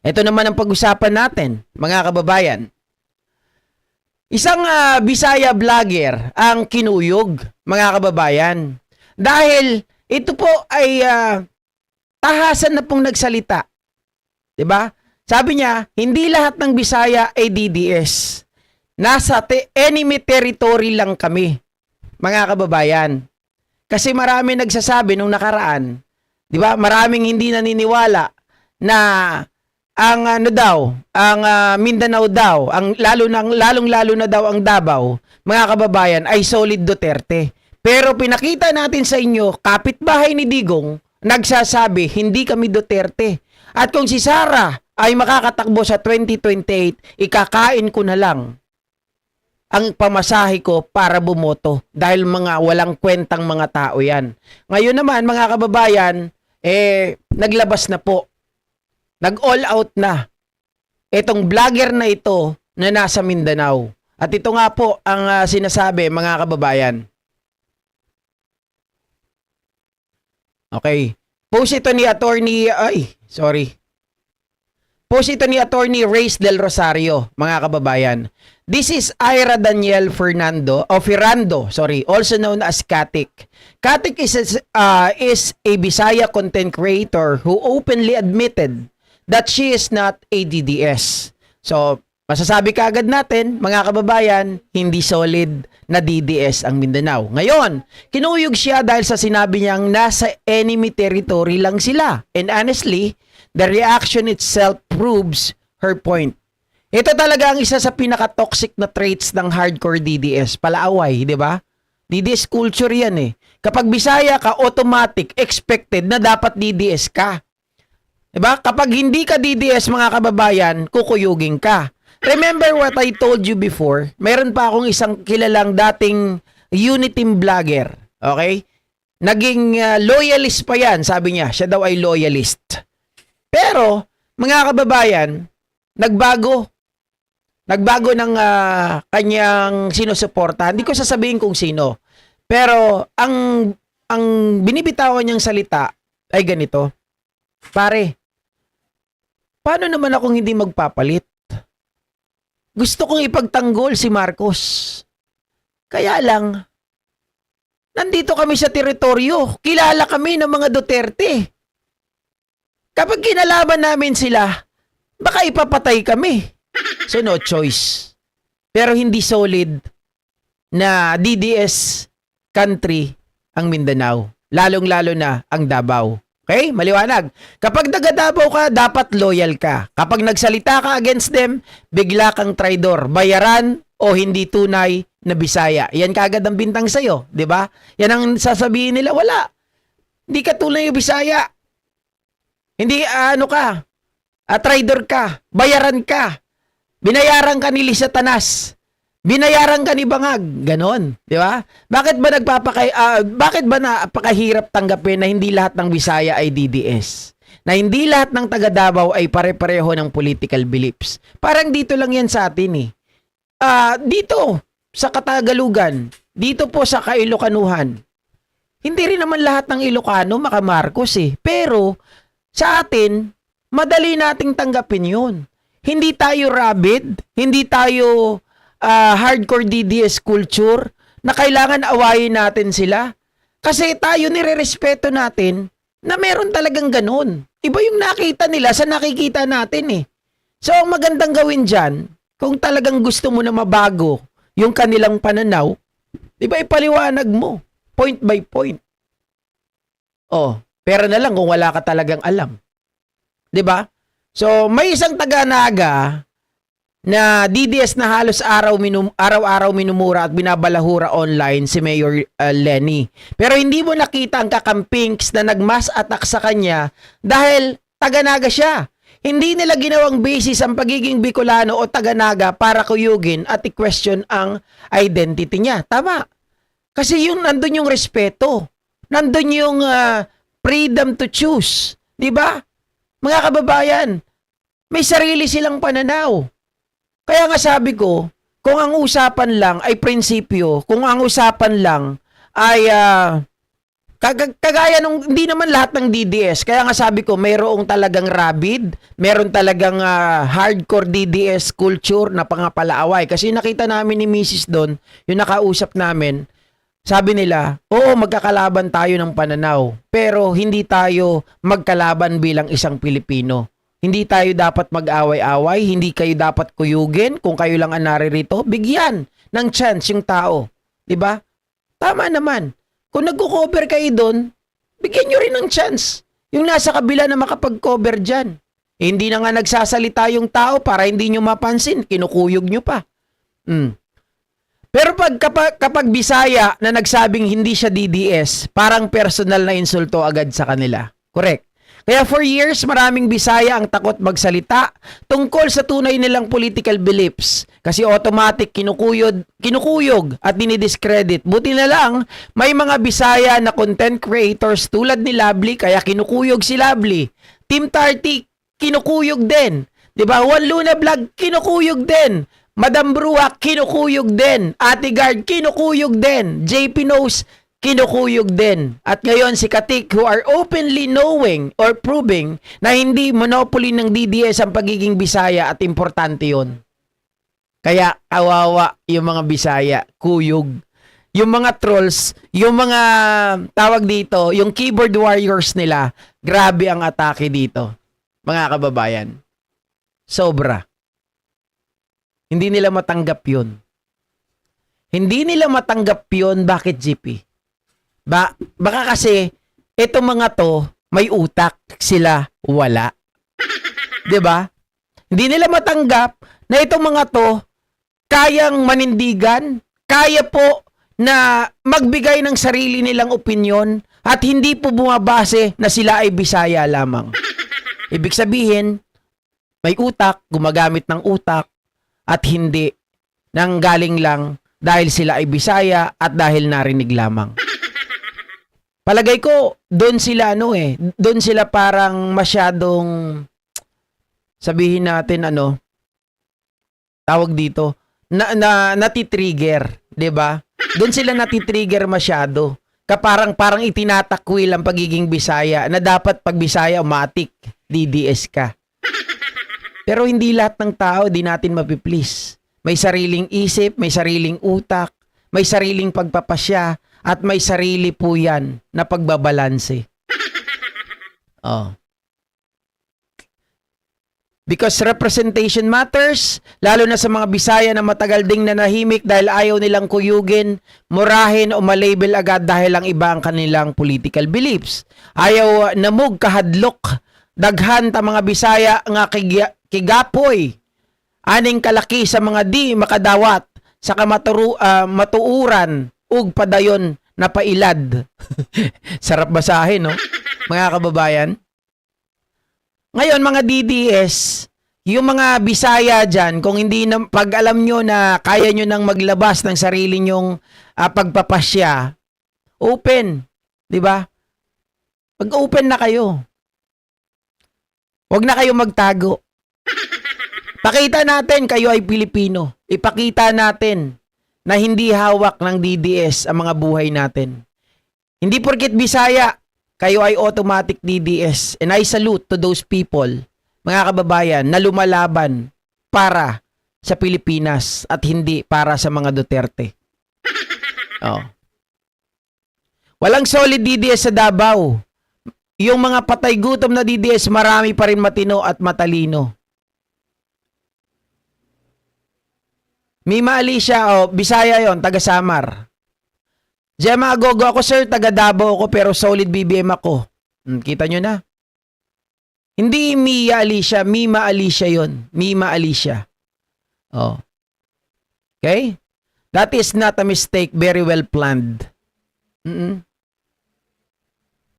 Ito naman ang pag-usapan natin, mga kababayan. Isang Bisaya vlogger ang kinuyog, mga kababayan. Dahil ito po ay tahasan na pong nagsalita. 'Di ba? Sabi niya, hindi lahat ng Bisaya ay DDS. Nasa enemy territory lang kami, mga kababayan. Kasi marami nagsasabi nung nakaraan, 'di ba? Maraming hindi naniniwala na ang Mindanao daw, lalong-lalo na daw ang Davao, mga kababayan, ay solid Duterte. Pero pinakita natin sa inyo, kapitbahay ni Digong, nagsasabi, hindi kami Duterte. At kung si Sara ay makakatakbo sa 2028, ikakain ko na lang ang pamasahe ko para bumoto dahil mga walang kwentang mga tao yan. Ngayon naman, mga kababayan, naglabas na po. Nag-all out na itong vlogger na ito na nasa Mindanao. At ito nga po ang sinasabi, mga kababayan. Okay. Post ito ni Post ito ni Attorney Reyes Del Rosario, mga kababayan. This is Ira Daniel Ferrando, also known as Katik. Katik is a Bisaya content creator who openly admitted that she is not a DDS. So, masasabi kaagad natin, mga kababayan, hindi solid na DDS ang Mindanao. Ngayon, kinuyog siya dahil sa sinabi niyang nasa enemy territory lang sila. And honestly, the reaction itself proves her point. Ito talaga ang isa sa pinaka-toxic na traits ng hardcore DDS. Palaaway, di ba? DDS culture yan eh. Kapag Bisaya ka, automatic, expected na dapat DDS ka. Diba? Kapag hindi ka DDS, mga kababayan, kukuyugin ka. Remember what I told you before? Mayroon pa akong isang kilalang dating Uniteam vlogger. Okay? Naging loyalist pa yan, sabi niya. Siya daw ay loyalist. Pero, mga kababayan, nagbago. Nagbago ng kanyang sinusuporta. Hindi ko sasabihin kung sino. Pero, ang binibitawan niyang salita ay ganito. Pare, paano naman akong hindi magpapalit? Gusto kong ipagtanggol si Marcos. Kaya lang, nandito kami sa teritoryo. Kilala kami ng mga Duterte. Kapag kinalaban namin sila, baka ipapatay kami. So no choice. Pero hindi solid na DDS country ang Mindanao. Lalong-lalo na ang Davao. Okay? Maliwanag. Kapag taga-Davao ka, dapat loyal ka. Kapag nagsalita ka against them, bigla kang traidor. Bayaran o hindi tunay na Bisaya. Yan kagad ang bintang sa'yo. Diba? Yan ang sasabihin nila. Wala. Hindi ka tunay na Bisaya. Hindi, traidor ka. Bayaran ka. Binayaran ka ni Satanas. Binayaran ka ni Bangag. Ganon. Di ba? Bakit ba napakahirap tanggapin na hindi lahat ng Bisaya ay DDS? Na hindi lahat ng taga Davao ay pare-pareho ng political beliefs? Parang dito lang yan sa atin eh. Dito, sa Katagalugan, dito po sa Kailokanuhan, hindi rin naman lahat ng Ilocano maka-Marcos eh. Pero, sa atin, madali nating tanggapin yun. Hindi tayo rabid, hindi tayo hardcore DDS culture na kailangan awayin natin sila. Kasi tayo nire-respeto natin na meron talagang ganun. Iba yung nakita nila sa nakikita natin eh. So, ang magandang gawin dyan, kung talagang gusto mo na mabago yung kanilang pananaw, iba ipaliwanag mo, point by point. Oh, pera na lang kung wala ka talagang alam. 'Di ba? So, may isang taga-Naga na DDS na halos araw-araw minumura at binabalahura online si Mayor Lenny. Pero hindi mo nakita ang kakampings na nagmass attack sa kanya dahil taga-Naga siya. Hindi nila ginawang basis ang pagiging Bicolano o taga-Naga para kuyugin at i-question ang identity niya. Tama. Kasi nandun yung respeto. Nandun yung freedom to choose. 'Di ba? Mga kababayan, may sarili silang pananaw. Kaya nga sabi ko, kung ang usapan lang ay prinsipyo, kung ang usapan lang ay Kagaya nung, hindi naman lahat ng DDS. Kaya nga sabi ko, mayroong talagang rabid, meron talagang hardcore DDS culture na pangapalaaway. Kasi nakita namin ni Mrs. doon, yung nakausap namin, sabi nila, oo, magkakalaban tayo ng pananaw, pero hindi tayo magkalaban bilang isang Pilipino. Hindi tayo dapat mag-away-away, hindi kayo dapat kuyugin. Kung kayo lang ang naririto, bigyan ng chance yung tao. 'Di ba? Tama naman. Kung nagko-cover kayo doon, bigyan nyo rin ng chance. Yung nasa kabila na makapag-cover dyan. Hindi na nga nagsasalita yung tao para hindi nyo mapansin. Kinukuyog nyo pa. Pero kapag Bisaya na nagsabing hindi siya DDS, parang personal na insulto agad sa kanila. Correct. Kaya for years, maraming Bisaya ang takot magsalita tungkol sa tunay nilang political beliefs. Kasi automatic kinukuyog at dinidiscredit. Buti na lang, may mga Bisaya na content creators tulad ni Lovely, kaya kinukuyog si Lovely. Team Tarty, kinukuyog din. Diba? Juan Luna Vlog, kinukuyog din. Madam Brua, kinukuyog din. Ate Guard, kinukuyog din. JP Knows, kinukuyog din. At ngayon si Katik, who are openly knowing or proving na hindi monopoly ng DDS ang pagiging Bisaya at importante yon. Kaya kawawa yung mga Bisaya, kuyog. Yung mga trolls, yung mga tawag dito, yung keyboard warriors nila, grabe ang atake dito. Mga kababayan. Sobra. Hindi nila matanggap yun. Hindi nila matanggap yun. Bakit, GP? Baka kasi, itong mga to, may utak, sila wala. 'Di ba? Hindi nila matanggap na itong mga to, kayang manindigan, kaya po na magbigay ng sarili nilang opinyon at hindi po bumabase na sila ay Bisaya lamang. Ibig sabihin, may utak, gumagamit ng utak, at hindi nang galing lang dahil sila ay Bisaya at dahil narinig lamang. Palagay ko, doon sila doon sila parang masyadong, sabihin natin tawag dito, natitrigger, 'di ba? Doon sila natitrigger masyado. Parang itinatakwil ang pagiging Bisaya na dapat pag Bisaya matik, DDS ka. Pero hindi lahat ng tao di natin mapiplease. May sariling isip, may sariling utak, may sariling pagpapasya, at may sarili po yan na pagbabalanse. Oh. Because representation matters, lalo na sa mga Bisaya na matagal ding nanahimik dahil ayaw nilang kuyugin, murahin o malabel agad dahil ang iba ang kanilang political beliefs. Ayaw namug kahadlok, daghan ta mga Bisaya nga kigapoy, aning kalaki sa mga di makadawat, sa matuuran, ug padayon na pailad. Sarap basahin, no? Mga kababayan. Ngayon, mga DDS, yung mga Bisaya dyan, kung hindi na, pag alam nyo na kaya nyo nang maglabas ng sarili nyong pagpapasya, open. Di ba? Pag-open na kayo. Huwag na kayo magtago. Pakita natin kayo ay Pilipino. Ipakita natin na hindi hawak ng DDS ang mga buhay natin. Hindi porket Bisaya, kayo ay automatic DDS. And I salute to those people, mga kababayan, na lumalaban para sa Pilipinas at hindi para sa mga Duterte. Oh. Walang solid DDS sa Davao. Yung mga patay gutom na DDS, marami pa rin matino at matalino. Mima Alicia, Bisaya yon, taga Samar. Gemma Agogo, ako sir, taga Davao ako pero solid BBM ako. Kita nyo na. Hindi Mia Alicia, Mima Alicia yon. Mima Alicia. Oh. Okay? That is not a mistake, very well planned.